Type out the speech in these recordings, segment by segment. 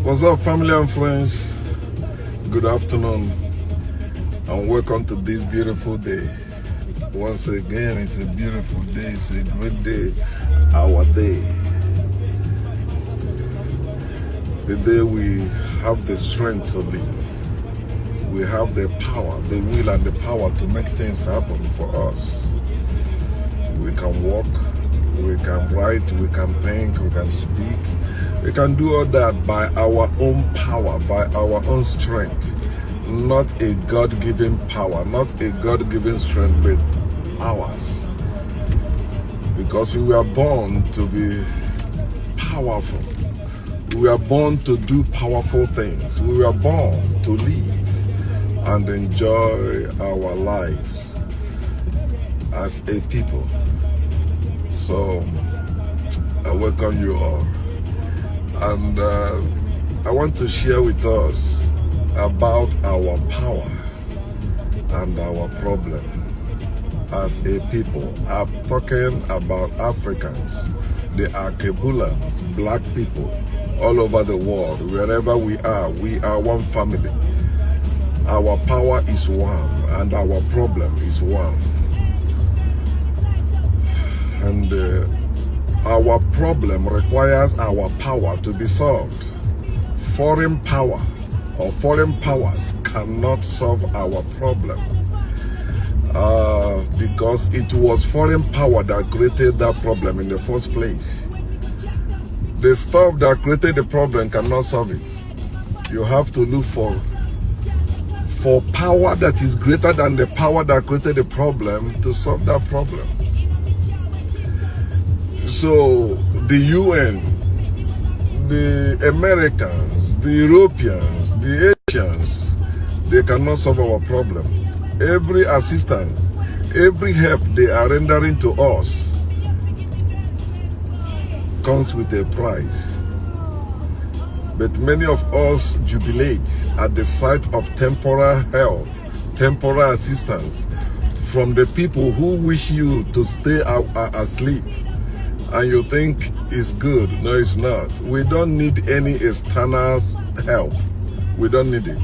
What's up, family and friends? Good afternoon and welcome to this beautiful day. Once again, it's a beautiful day, it's a great day, our day. The day we have the strength to live. We have the power, the will and the power to make things happen for us. We can walk, we can write, we can think, we can speak. We can do all that by our own power, by our own strength. Not a God-given power, not a God-given strength, but ours. Because we were born to be powerful. We were born to do powerful things. We were born to live and enjoy our lives as a people. So, I welcome you all. And I want to share with us about our power and our problem as a people. I'm talking about Africans, the Akebulans, black people, all over the world. Wherever we are one family. Our power is one and our problem is one. And our problem requires our power to be solved. Foreign power or foreign powers cannot solve our problem because it was foreign power that created that problem in the first place. The stuff that created the problem cannot solve it. You have to look for power that is greater than the power that created the problem to solve that problem. So the UN, the Americans, the Europeans, the Asians, they cannot solve our problem. Every assistance, every help they are rendering to us comes with a price. But many of us jubilate at the sight of temporal help, temporal assistance from the people who wish you to stay asleep. And you think it's good. No, it's not. We don't need any external help. We don't need it.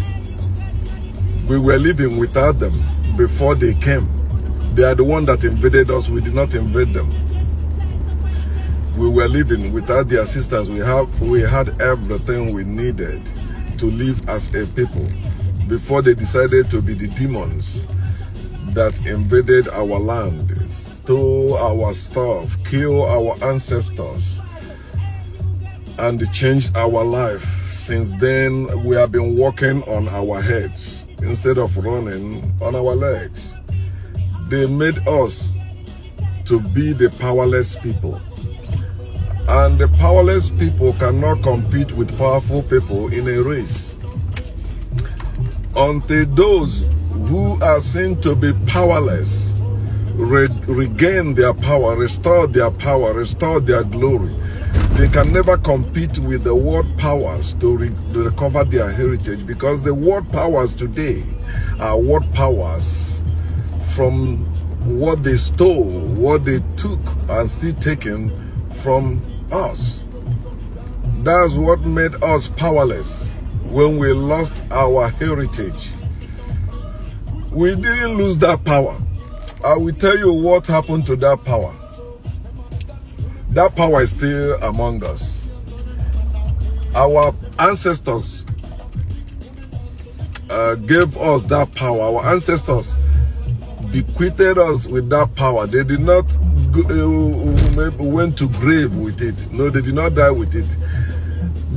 We were living without them before they came. They are the one that invaded us. We did not invade them. We were living without the assistance. We had everything we needed to live as a people before they decided to be the demons that invaded our land, stole our stuff, kill our ancestors, and changed our life. Since then, we have been walking on our heads instead of running on our legs. They made us to be the powerless people. And the powerless people cannot compete with powerful people in a race. Until those who are seen to be powerless regain their power, restore their glory. They can never compete with the world powers to recover their heritage, because the world powers today are world powers from what they stole, what they took and still taken from us. That's what made us powerless when we lost our heritage. We didn't lose that power. I will tell you what happened to that power. That power is still among us. Our ancestors gave us that power. Our ancestors bequeathed us with that power. They did not went to grave with it. No, they did not die with it.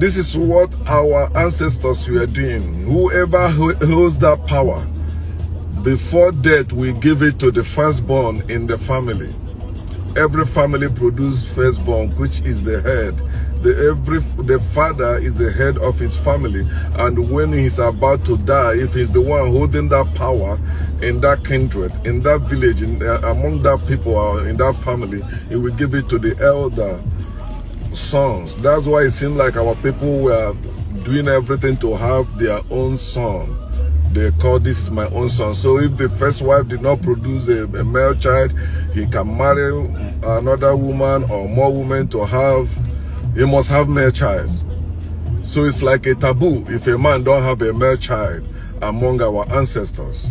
This is what our ancestors were doing. Whoever holds that power, before death, we give it to the firstborn in the family. Every family produces firstborn, which is the head. The father is the head of his family. And when he's about to die, if he's the one holding that power in that kindred, in that village, among that people or in that family, he will give it to the elder sons. That's why it seemed like our people were doing everything to have their own son. They call this is my own son. So if the first wife did not produce a male child, he can marry another woman or more women to have, he must have male child. So it's like a taboo if a man don't have a male child among our ancestors.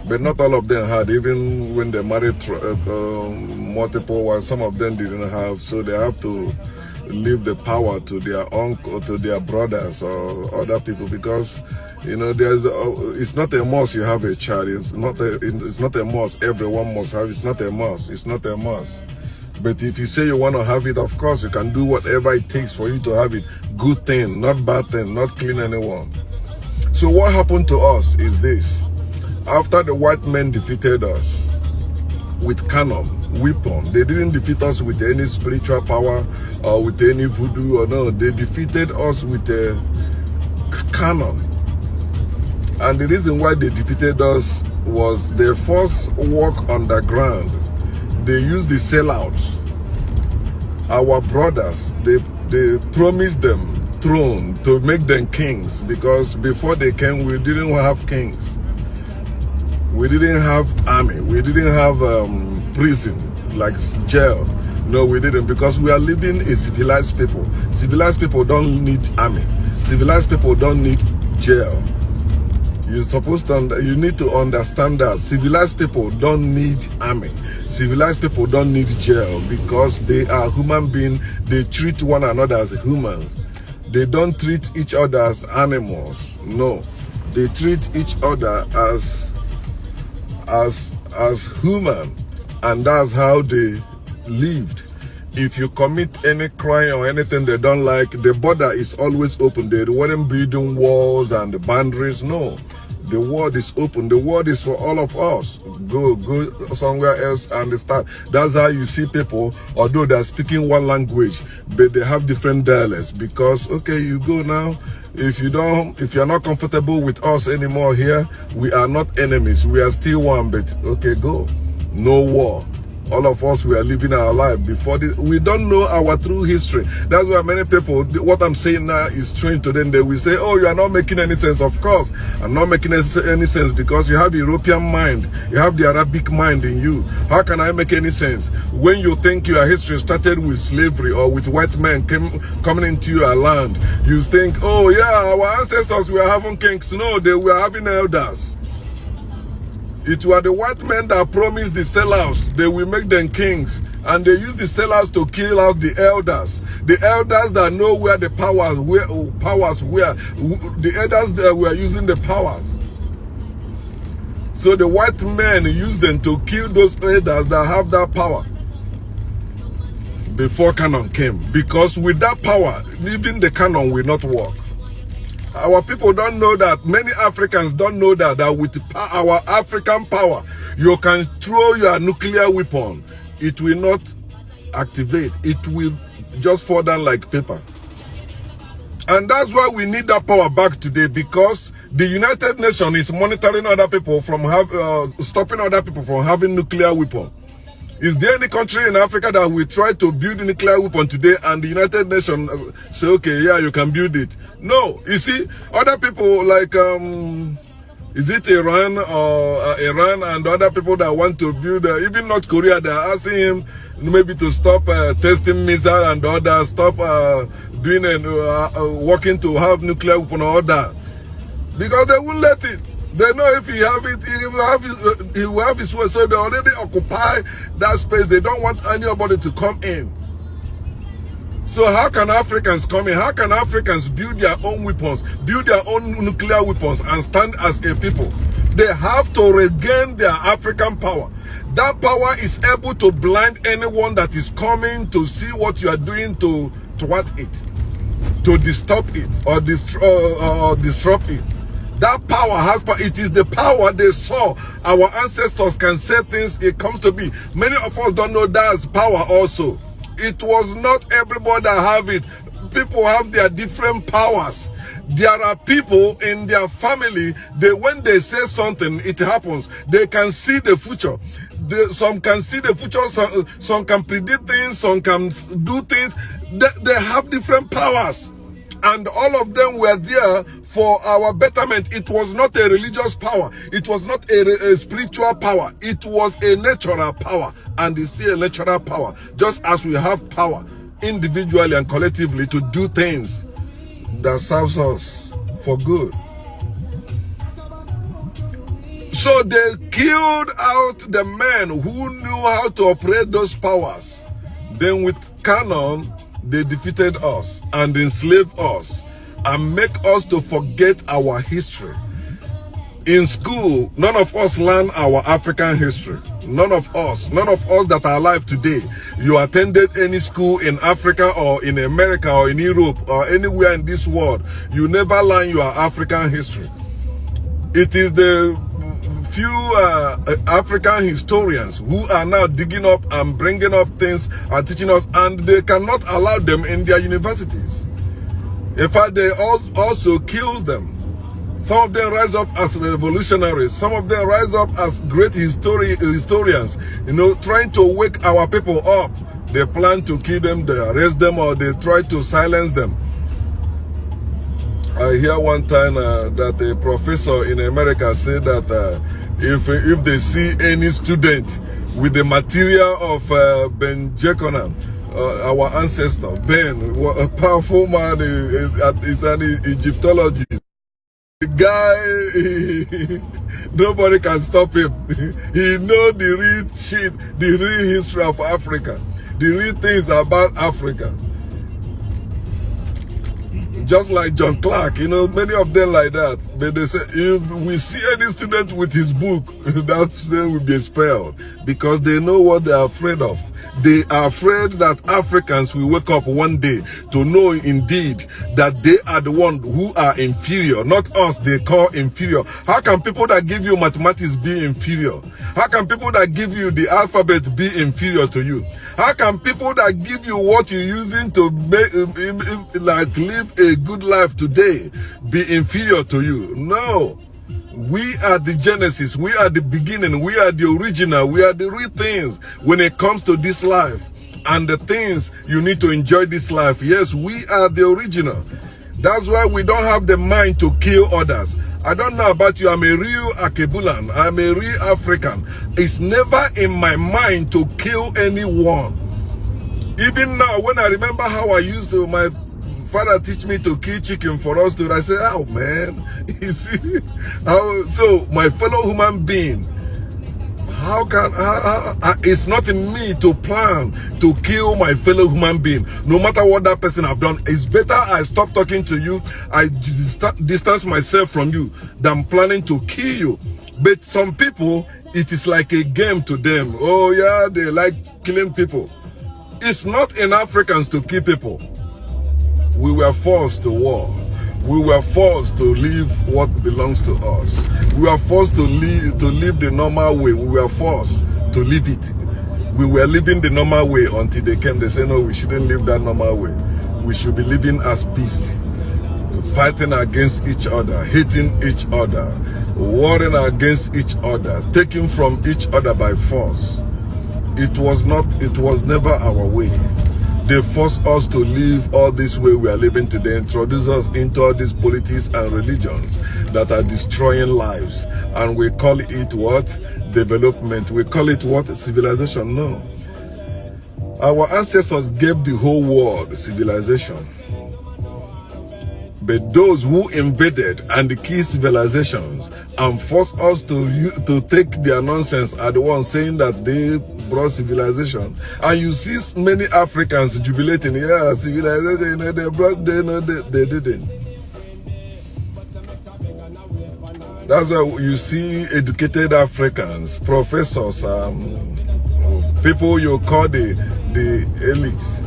But not all of them had, even when they married multiple wives, some of them didn't have, so they have to leave the power to their uncle, to their brothers or other people, because you know it's not a must you have a child. It's not a must everyone must have. It's not a must. It's not a must. But if you say you want to have it, of course you can do whatever it takes for you to have it. Good thing, not bad thing, not killing anyone. So what happened to us is this. After the white men defeated us with cannon, weapon, they didn't defeat us with any spiritual power or with any voodoo or no. They defeated us with a cannon. And the reason why they defeated us was their first walk underground. They used the sellouts. Our brothers, they promised them throne to make them kings, because before they came, we didn't have kings. We didn't have army. We didn't have prison, like jail. No, we didn't, because we are living a civilized people. Civilized people don't need army. Civilized people don't need jail. You need to understand that civilized people don't need army. Civilized people don't need jail, because they are human beings. They treat one another as humans. They don't treat each other as animals. No, they treat each other as human, and that's how they lived. If you commit any crime or anything they don't like, the border is always open. They weren't building walls and the boundaries. No, the world is open. The world is for all of us. Go somewhere else and start. That's how you see people, although they're speaking one language, but they have different dialects. Because okay, you go now. If you're not comfortable with us anymore here, we are not enemies. We are still one, but okay, go. No war. All of us, we are living our life before this. We don't know our true history. That's why many people, what I'm saying now is strange to them. They will say, oh, you are not making any sense. Of course, I'm not making any sense, because you have the European mind. You have the Arabic mind in you. How can I make any sense? When you think your history started with slavery or with white men coming into your land, you think, oh yeah, our ancestors were having kings. No, they were having elders. It were the white men that promised the sellouts they will make them kings, and they used the sellouts to kill out the elders. The elders that know where the powers were, the elders that were using the powers. So the white men used them to kill those elders that have that power before Canaan came, because with that power, even the Canaan will not work. Our people don't know that. Many Africans don't know that with our African power, you can throw your nuclear weapon. It will not activate. It will just fall down like paper. And that's why we need that power back today, because the United Nations is monitoring other people from stopping other people from having nuclear weapon. Is there any country in Africa that will try to build a nuclear weapon today and the United Nations say, okay, yeah, you can build it? No. You see, other people like, is it Iran or Iran and other people that want to build, even North Korea, they're asking him maybe to stop testing missiles and others, stop doing working to have nuclear weapon or that. Because they won't let it. They know if he have it, he will have his way. So they already occupy that space. They don't want anybody to come in. So how can Africans come in? How can Africans build their own weapons, build their own nuclear weapons, and stand as a people? They have to regain their African power. That power is able to blind anyone that is coming to see what you are doing to thwart it, to disturb it, or disrupt it. That power has power. It is the power they saw. Our ancestors can say things, it comes to be. Many of us don't know that's power also. It was not everybody that have it. People have their different powers. There are people in their family, when they say something, it happens. They can see the future. Some can see the future, some can predict things, some can do things. They have different powers. And all of them were there for our betterment. It was not a religious power. It was not a spiritual power. It was a natural power. And it's still a natural power. Just as we have power individually and collectively to do things that serves us for good. So they killed out the men who knew how to operate those powers. Then with cannon, they defeated us and enslaved us and make us to forget our history. In school, none of us learn our African history. None of us that are alive today. You attended any school in Africa or in America or in Europe or anywhere in this world, you never learn your African history. It is the few African historians who are now digging up and bringing up things and teaching us, and they cannot allow them in their universities. In fact, they also kill them. Some of them rise up as revolutionaries. Some of them rise up as great historians, you know, trying to wake our people up. They plan to kill them, they arrest them, or they try to silence them. I hear one time that a professor in America said that if they see any student with the material of Ben Jekonan, our ancestor, Ben, a powerful man, is an Egyptologist. The guy, nobody can stop him. He knows the real shit, the real history of Africa, the real things about Africa. Just like John Clark, you know, many of them like that. But they say, if we see any student with his book, that student will be expelled because they know what they are afraid of. They are afraid that Africans will wake up one day to know indeed that they are the ones who are inferior, not us they call inferior. How can people that give you mathematics be inferior? How can people that give you the alphabet be inferior to you? How can people that give you what you're using to make, like live a good life today be inferior to you? No. We are the genesis, we are the beginning, we are the original, we are the real things when it comes to this life and the things you need to enjoy this life. Yes, we are the original. That's why we don't have the mind to kill others. I don't know about you, I'm a real Akebulan, I'm a real African. It's never in my mind to kill anyone. Even now, when I remember how I used to, my father teach me to kill chicken for us to, I say, oh man, you see, so my fellow human being, how can, it's not in me to plan to kill my fellow human being, no matter what that person have done. It's better I stop talking to you, I distance myself from you, than planning to kill you. But some people, it is like a game to them. Oh yeah, they like killing people. It's not in Africans to kill people. We were forced to war. We were forced to live what belongs to us. We were forced to live the normal way. We were forced to live it. We were living the normal way until they came. They said, no, we shouldn't live that normal way. We should be living as peace, fighting against each other, hating each other, warring against each other, taking from each other by force. It was never our way. They forced us to live all this way we are living today, introduce us into all these politics and religions that are destroying lives. And we call it what? Development. We call it what? Civilization. No. Our ancestors gave the whole world civilization. But those who invaded and killed civilizations and forced us to take their nonsense are the ones saying that they brought civilization. And you see many Africans jubilating, yeah, civilization, they brought, they didn't. That's why you see educated Africans, professors, people you call the elites.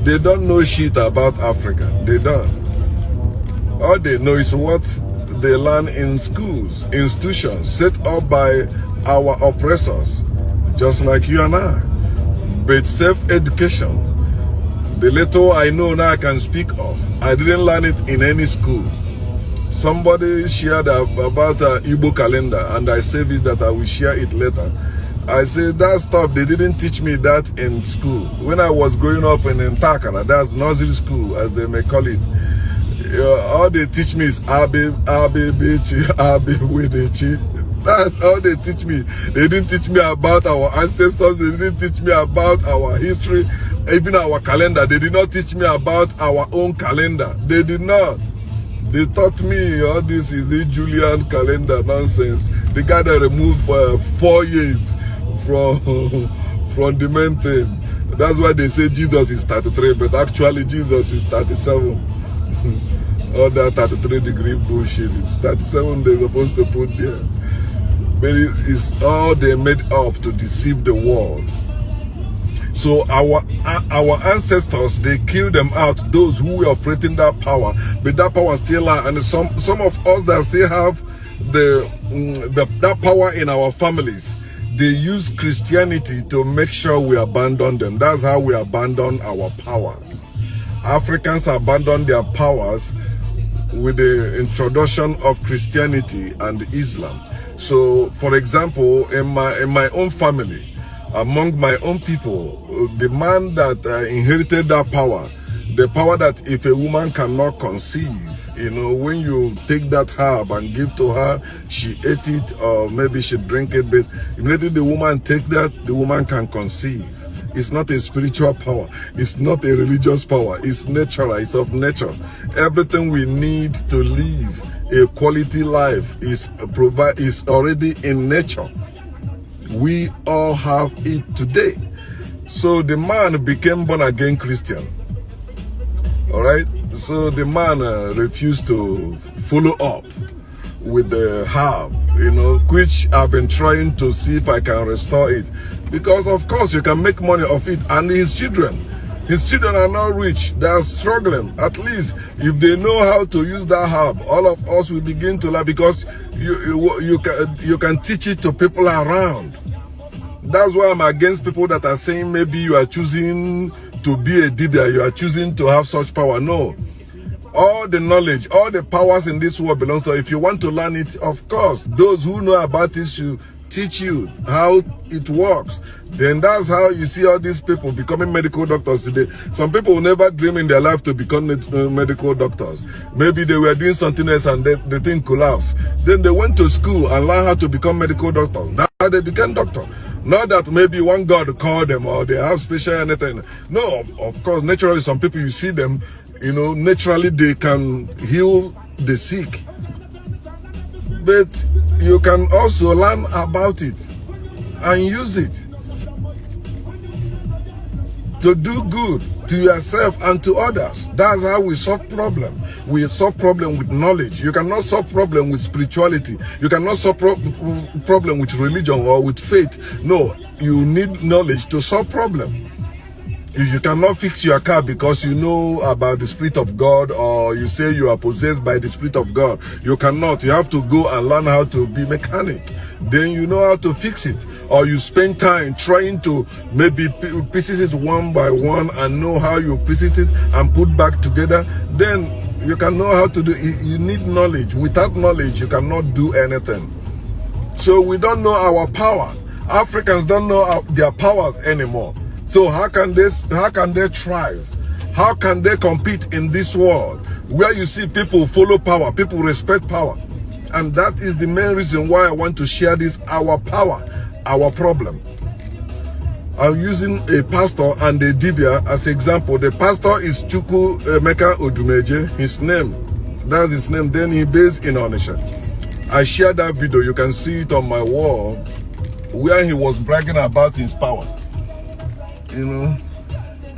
They don't know shit about Africa. They don't. All they know is what they learn in schools, institutions set up by our oppressors, just like you and I. But self-education, the little I know now I can speak of, I didn't learn it in any school. Somebody shared about Igbo calendar, and I saved it that I will share it later. I said that stuff, they didn't teach me that in school. When I was growing up in Ntakara, that's nursery school, as they may call it. All they teach me is Abe Wedechi. That's all they teach me. They didn't teach me about our ancestors. They didn't teach me about our history. even our calendar. They did not teach me about our own calendar. They did not. They taught me all this is a Julian calendar nonsense. The guy that removed 4 years from the main thing. That's why they say Jesus is 33, but actually Jesus is 37. All that 33-degree bullshit. It's 37 they're supposed to put there. But it's all they made up to deceive the world. So our ancestors, they killed them out, those who were operating that power, but that power still are. And some of us that still have that power in our families, they use Christianity to make sure we abandon them. That's how we abandon our powers. Africans abandon their powers with the introduction of Christianity and Islam. So, for example, in my own family, among my own people, the man that inherited that power, the power that if a woman cannot conceive, you know, when you take that herb and give to her, she ate it or maybe she drink it, but immediately the woman take that, the woman can conceive. It's not a spiritual power. It's not a religious power. It's natural. It's of nature. Everything we need to live a quality life is already in nature. We all have it today. So the man became born again Christian. All right. So the man refused to follow up with the herb, you know, which I've been trying to see if I can restore it. Because of course you can make money off it. And his children are not rich. They are struggling. At least if they know how to use that herb, all of us will begin to learn, because you can teach it to people around. That's why I'm against people that are saying maybe you are choosing to be a dibia, you are choosing to have such power. No. All the knowledge, all the powers in this world belongs to you. If you want to learn it, of course, those who know about it should teach you how it works. Then that's how you see all these people becoming medical doctors today. Some people will never dream in their life to become medical doctors. Maybe they were doing something else and the thing collapsed. Then they went to school and learned how to become medical doctors. That's how they became doctors. Not that maybe one God called them or they have special anything. No, of course, naturally some people, you see them, you know, naturally they can heal the sick. But you can also learn about it and use it to do good to yourself and to others. That's how we solve problems. We solve problems with knowledge. You cannot solve problems with spirituality. You cannot solve problems with religion or with faith. No, you need knowledge to solve problems. If you cannot fix your car because you know about the Spirit of God, or you say you are possessed by the Spirit of God, you cannot. You have to go and learn how to be mechanic. Then you know how to fix it. Or you spend time trying to maybe pieces it one by one and know how you pieces it and put back together. Then you can know how to do it. You need knowledge. Without knowledge, you cannot do anything. So we don't know our power. Africans don't know their powers anymore. So how can they thrive? How can they compete in this world where you see people follow power, people respect power? And that is the main reason why I want to share this, our power, our problem. I'm using a pastor and a dibia as example. The pastor is Chukwu Emeka Odumeje, his name. That's his name. Then he based in Onitsha. I shared that video. You can see it on my wall where he was bragging about his power. You know,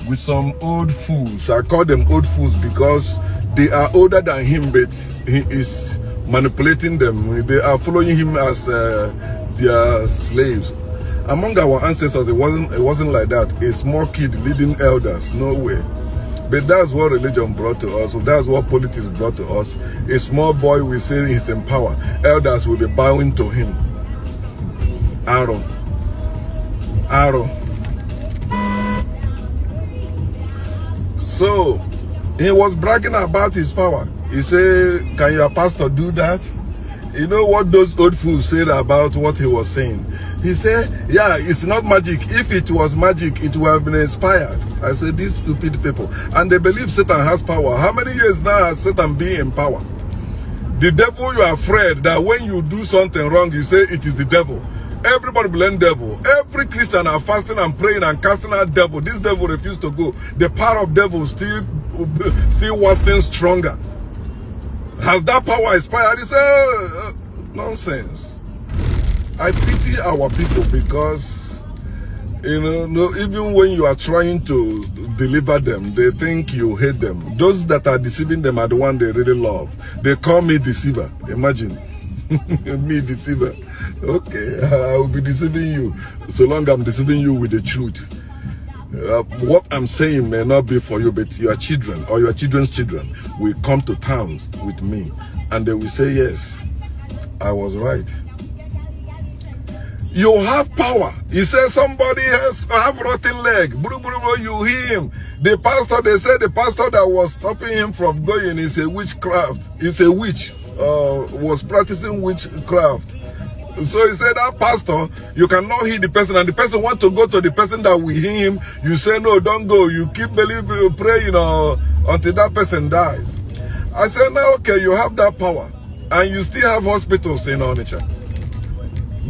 with some old fools. I call them old fools because they are older than him, but he is manipulating them. They are following him as their slaves. Among our ancestors, it wasn't like that. A small kid leading elders, no way. But that's what religion brought to us. That's what politics brought to us. A small boy will say he's in power. Elders will be bowing to him. Aaron. So he was bragging about his power. He said, can your pastor do that? You know what those old fools said about what he was saying? He said, yeah, it's not magic. If it was magic, it would have been inspired. I said, these stupid people. And they believe Satan has power. How many years now has Satan been in power? The devil, you are afraid that when you do something wrong, you say it is the devil. Everybody blame devil. Every Christian are fasting and praying and casting out devil. This devil refused to go. The power of devil still wasn't stronger. Has that power expired? He said, nonsense. I pity our people because, even when you are trying to deliver them, they think you hate them. Those that are deceiving them are the one they really love. They call me deceiver. Imagine. Me deceiver. Okay, I will be deceiving you so long I'm deceiving you with the truth. What I'm saying may not be for you, but your children or your children's children will come to terms with me and they will say, yes, I was right. You have power. He says somebody has have rotten leg. You hear him. The pastor, they said the pastor that was stopping him from going is a witchcraft. It's a witch. Was practicing witchcraft. So he said that pastor, you cannot hear the person, and the person want to go to the person that will hear him. You say no, don't go. You keep believing, praying until that person dies. I said no, okay, you have that power, and you still have hospitals in Onitsha.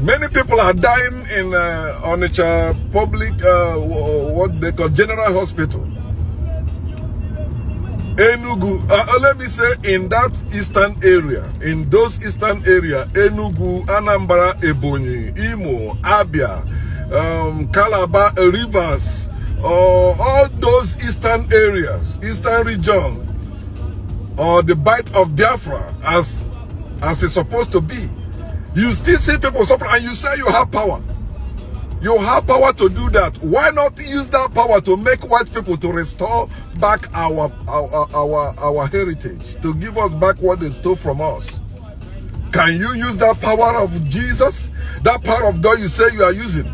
Many people are dying in Onitsha public, what they call General Hospital. Enugu, let me say in that eastern area, in those eastern area, Enugu, Anambra, Ebonyi, Imo, Abia, Calabar, Rivers, all those eastern areas, eastern region, or the bite of Biafra as it's supposed to be. You still see people suffering and you say you have power. You have power to do that. Why not use that power to make white people to restore back our heritage, to give us back what they stole from us? Can you use that power of Jesus, that power of God you say you are using?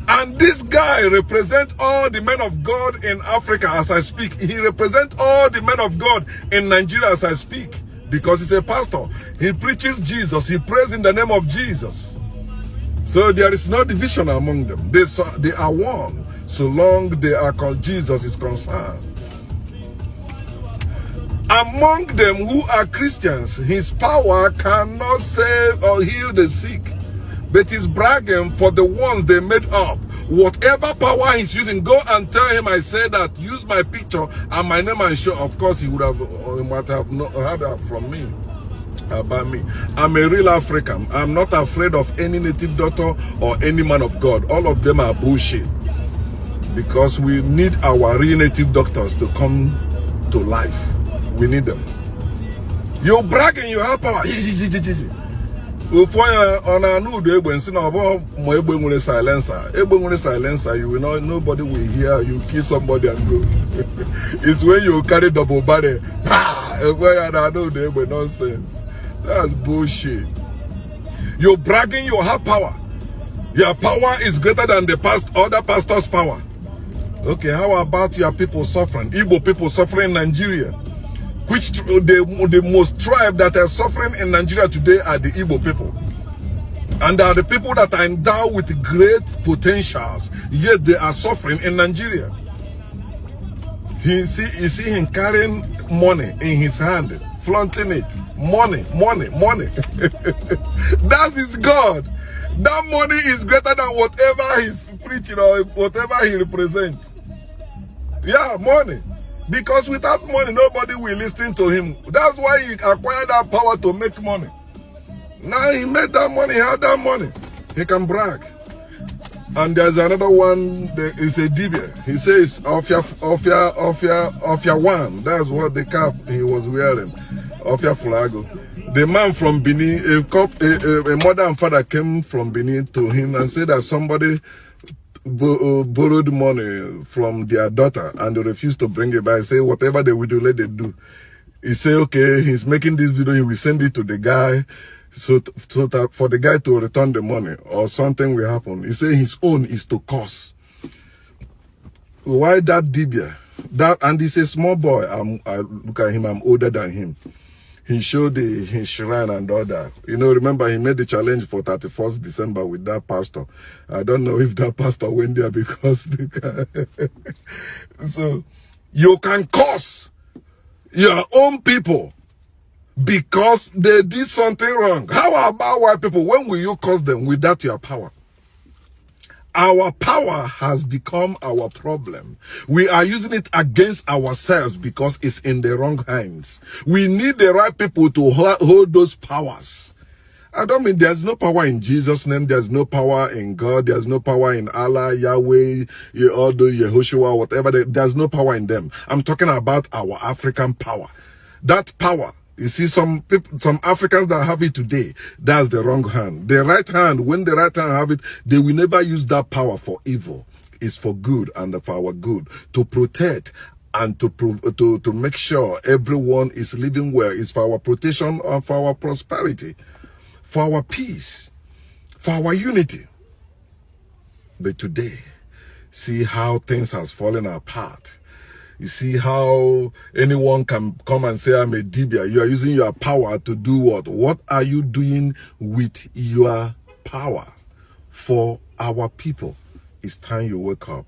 And this guy represents all the men of God in Africa as I speak. He represents all the men of God in Nigeria as I speak, because he's a pastor. He preaches Jesus. He prays in the name of Jesus. So there is no division among them. They are one, so long they are called Jesus is concerned. Among them who are Christians, his power cannot save or heal the sick, but he's bragging for the ones they made up. Whatever power he's using, go and tell him I said that, use my picture and my name and show. Of course, he would have, or he might have not heard that from me. About me. I'm a real African. I'm not afraid of any native doctor or any man of God. All of them are bullshit. Because we need our real native doctors to come to life. We need them. You're bragging, you have power. Silencer, you will not, nobody will hear you kill somebody and go. It's when you carry double body. Nonsense. That's bullshit. You're bragging you have power. Your power is greater than the other pastor's power. Okay, how about your people suffering? Igbo people suffering in Nigeria. Which the most tribe that are suffering in Nigeria today are the Igbo people. And they are the people that are endowed with great potentials, yet they are suffering in Nigeria. You see him carrying money in his hand, flaunting it. Money. That's his God. That money is greater than whatever he's preaching or whatever he represents. Yeah, money. Because without money, nobody will listen to him. That's why he acquired that power to make money. Now he made that money, he had that money. He can brag. And there's another one, it's a dibia. He says, Ofia one. That's what the cap he was wearing. Ofia Flago. The man from Benin, a mother and father came from Benin to him and said that somebody borrowed money from their daughter and they refused to bring it back. Say whatever they will do, let them do. He said, okay, he's making this video, he will send it to the guy. So that for the guy to return the money or something will happen. He said his own is to curse. Why that dibia? And he's a small boy. I look at him, I'm older than him. He showed his shrine and all that. You know, remember he made the challenge for 31st December with that pastor. I don't know if that pastor went there because so you can curse your own people. because they did something wrong. How about white people? When will you curse them without your power? Our power has become our problem. We are using it against ourselves because it's in the wrong hands. We need the right people to hold those powers. I don't mean there's no power in Jesus' name. There's no power in God. There's no power in Allah, Yahweh, Yehoshua, whatever. There's no power in them. I'm talking about our African power. That power. You see, some people, some Africans that have it today, that's the wrong hand. The right hand, when the right hand have it, they will never use that power for evil. It's for good and for our good, to protect and to make sure everyone is living well. It's for our protection and for our prosperity, for our peace, for our unity. But today, see how things has fallen apart. You see how anyone can come and say, I'm a Dibia. You are using your power to do what? What are you doing with your power for our people? It's time you wake up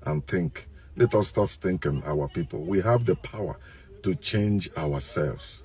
and think. Let us stop thinking our people. We have the power to change ourselves.